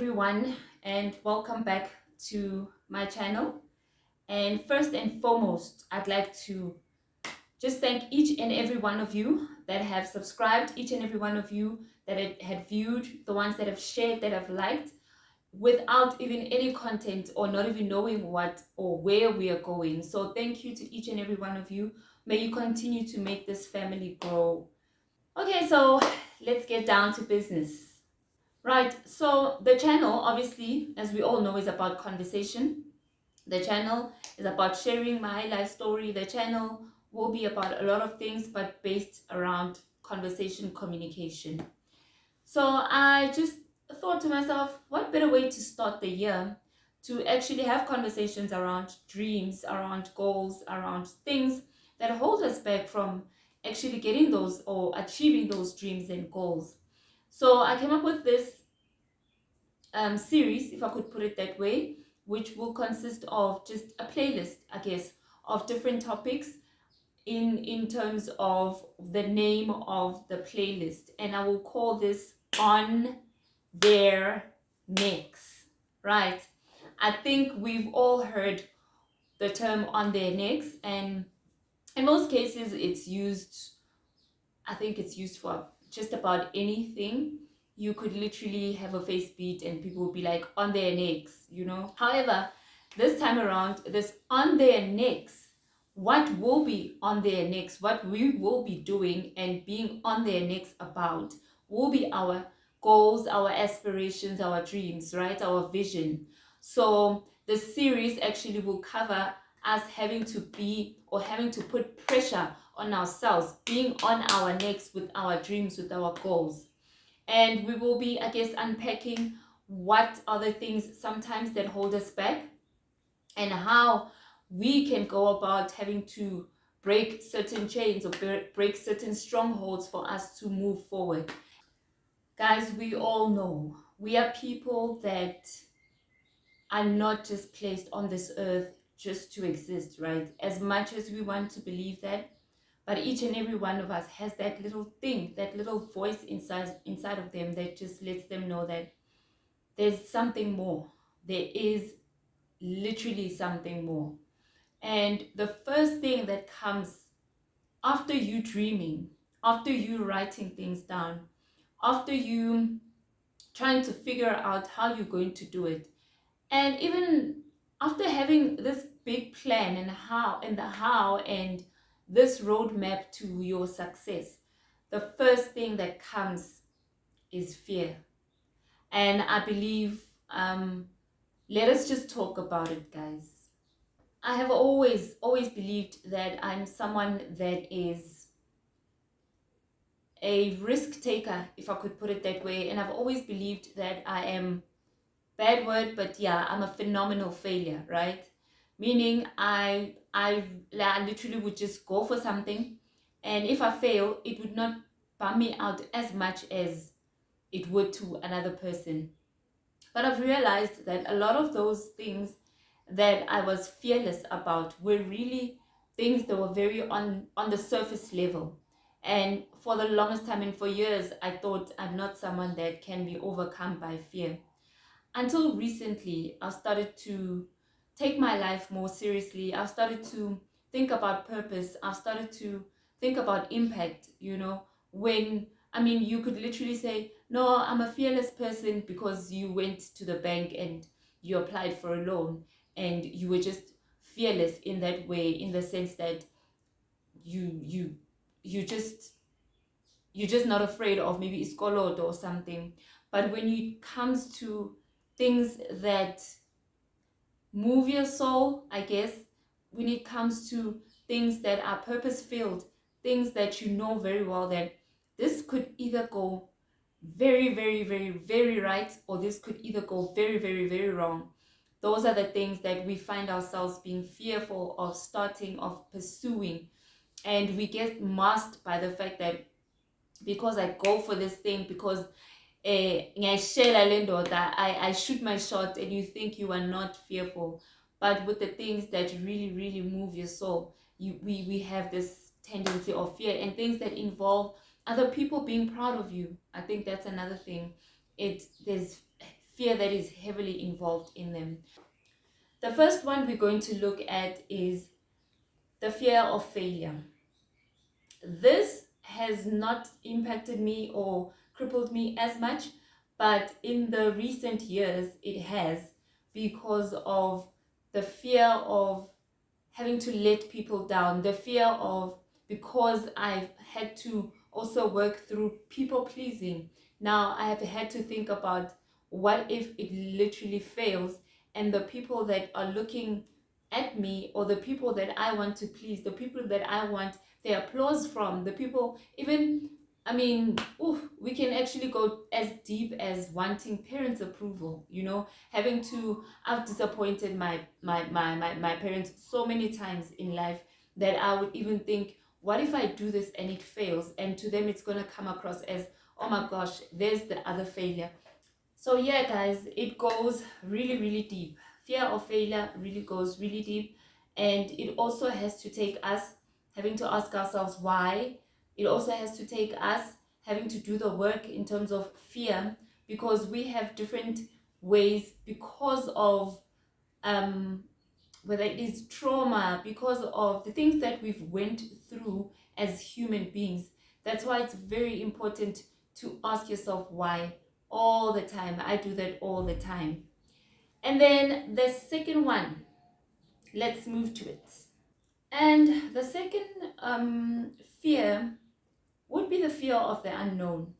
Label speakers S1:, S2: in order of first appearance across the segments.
S1: everyone, and welcome back to my channel. And first and foremost, I'd like to just thank each and every one of you that have subscribed, each and every one of you that had viewed, the ones that have shared, that have liked, without even any content or not even knowing what or where we are going. So thank you to each and every one of you. May you continue to make this family grow. Okay, so let's get down to business. Right, so the channel, obviously, as we all know, is about conversation. The channel is about sharing my life story. The channel will be about a lot of things, but based around conversation, communication. So I just thought to myself, what better way to start the year to actually have conversations around dreams, around goals, around things that hold us back from actually getting those or achieving those dreams and goals. So I came up with this series, if I could put it that way, which will consist of just a playlist, I guess, of different topics in terms of the name of the playlist. And I will call this On Their Necks, right? I think we've all heard the term on their necks, and in most cases, it's used, I think it's used for just about anything. You could literally have a face beat and people would be like on their necks. However, this time around, this on their necks, what will be on their necks, what we will be doing and being on their necks about will be our goals, our aspirations, our dreams, right? Our vision. So the series actually will cover us having to be or having to put pressure on ourselves, being on our necks with our dreams, with our goals. And we will be, I guess, unpacking what are the things sometimes that hold us back and how we can go about having to break certain chains or break certain strongholds for us to move forward. Guys, we all know we are people that are not just placed on this earth just to exist, right? As much as we want to believe that, but each and every one of us has that little thing, that little voice inside of them that just lets them know that there's something more. There is literally something more. And the first thing that comes after you dreaming, after you writing things down, after you trying to figure out how you're going to do it, and even after having this big plan and this roadmap to your success, the first thing that comes is fear. And I believe, let us just talk about it, guys. I have always believed that I'm someone that is a risk taker, if I could put it that way. And I've always believed that I am, bad word, but yeah, I'm a phenomenal failure, right? Meaning I literally would just go for something, and if I fail, it would not bum me out as much as it would to another person. But I've realized that a lot of those things that I was fearless about were really things that were very on the surface level. And for the longest time and for years, I thought I'm not someone that can be overcome by fear. Until recently, I've started to take my life more seriously. I've started to think about purpose. I've started to think about impact. When, I mean, you could literally say, no, I'm a fearless person because you went to the bank and you applied for a loan and you were just fearless in that way, in the sense that you you you just you're just not afraid of maybe iskoloto or something. But when it comes to things that move your soul, I guess, when it comes to things that are purpose filled, things that you know very well that this could either go very, very, very, very right, or this could either go very, very, very wrong. Those are the things that we find ourselves being fearful of starting, of pursuing. And we get masked by the fact that because I go for this thing, because ngiyayishela le ndoda, I shoot my shot, and you think you are not fearful. But with the things that really, really move your soul, we have this tendency of fear, and things that involve other people being proud of you. I think that's another thing. There's fear that is heavily involved in them. The first one we're going to look at is the fear of failure. This has not impacted me or crippled me as much, but in the recent years it has, because of the fear of having to let people down, the fear of, because I've had to also work through people pleasing. Now I have had to think about, what if it literally fails, and the people that are looking at me, or the people that I want to please, the people that I want the applause from, the people, even, I mean, ooh, we can actually go as deep as wanting parents' approval, having to, I've disappointed my parents so many times in life that I would even think, what if I do this and it fails? And to them, it's going to come across as, oh my gosh, there's the other failure. So yeah, guys, it goes really, really deep. Fear of failure really goes really deep. And it also has to take us having to ask ourselves why. It also has to take us having to do the work in terms of fear, because we have different ways, because of um, whether it is trauma, because of the things that we've went through as human beings. That's why it's very important to ask yourself why all the time. I do that all the time. And then the second one, let's move to it. And the second fear would be the fear of the unknown.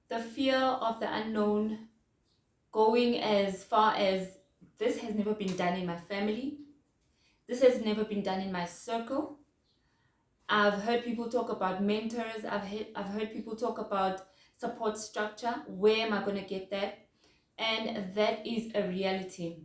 S1: The fear of the unknown, going as far as, this has never been done in my family. This has never been done in my circle. I've heard people talk about mentors. I've heard people talk about support structure. Where am I going to get that? And that is a reality,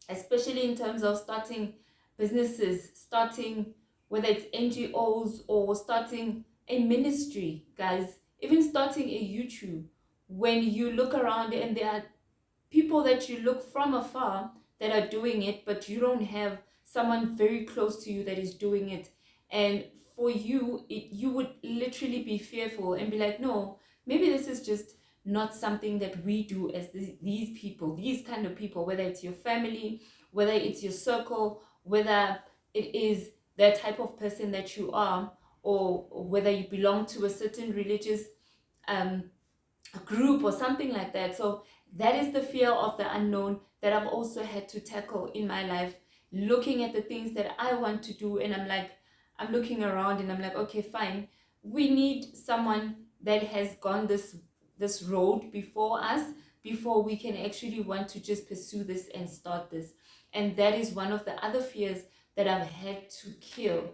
S1: especially in terms of starting businesses, starting, whether it's NGOs or starting a ministry, guys, even starting a YouTube. When you look around and there are people that you look from afar that are doing it, but you don't have someone very close to you that is doing it. And for you, you would literally be fearful and be like, no, maybe this is just not something that we do as these people, these kind of people, whether it's your family, whether it's your circle, whether it is the type of person that you are, or whether you belong to a certain religious um, group or something like that. So that is the fear of the unknown that I've also had to tackle in my life, looking at the things that I want to do. And I'm looking around and I'm like, okay, fine, we need someone that has gone this road before us, before we can actually want to just pursue this and start this. And that is one of the other fears that I've had to kill.